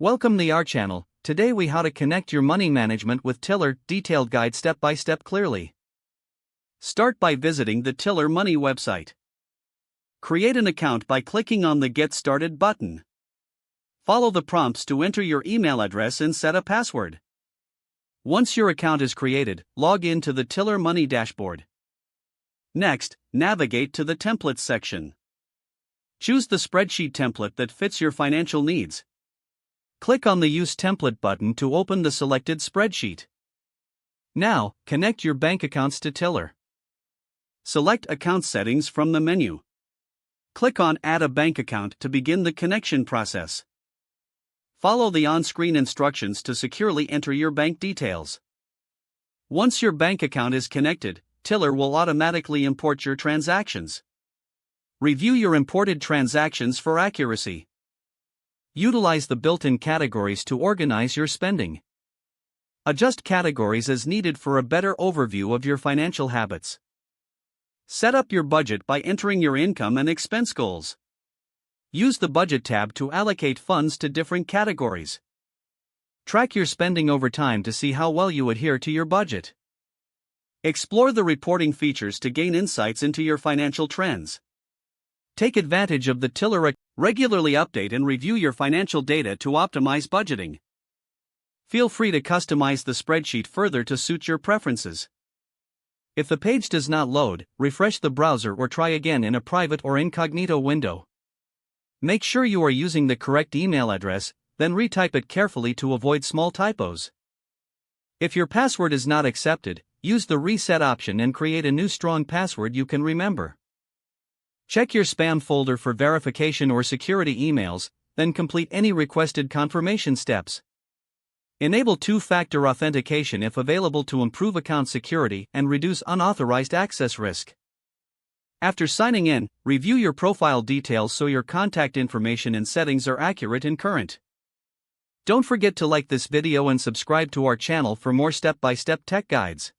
Welcome to our channel. Today we how to connect your money management with Tiller, detailed guide step by step clearly. Start by visiting the Tiller Money website. Create an account by clicking on the Get Started button. Follow the prompts to enter your email address and set a password. Once your account is created, log in to the Tiller Money dashboard. Next, navigate to the Templates section. Choose the spreadsheet template that fits your financial needs. Click on the Use Template button to open the selected spreadsheet. Now, connect your bank accounts to Tiller. Select Account Settings from the menu. Click on Add a Bank Account to begin the connection process. Follow the on-screen instructions to securely enter your bank details. Once your bank account is connected, Tiller will automatically import your transactions. Review your imported transactions for accuracy. Utilize the built-in categories to organize your spending. Adjust categories as needed for a better overview of your financial habits. Set up your budget by entering your income and expense goals. Use the Budget tab to allocate funds to different categories. Track your spending over time to see how well you adhere to your budget. Explore the reporting features to gain insights into your financial trends. Take advantage of the Tiller. Regularly update and review your financial data to optimize budgeting. Feel free to customize the spreadsheet further to suit your preferences. If the page does not load, refresh the browser or try again in a private or incognito window. Make sure you are using the correct email address, then retype it carefully to avoid small typos. If your password is not accepted, use the reset option and create a new strong password you can remember. Check your spam folder for verification or security emails, then complete any requested confirmation steps. Enable two-factor authentication if available to improve account security and reduce unauthorized access risk. After signing in, review your profile details so your contact information and settings are accurate and current. Don't forget to like this video and subscribe to our channel for more step-by-step tech guides.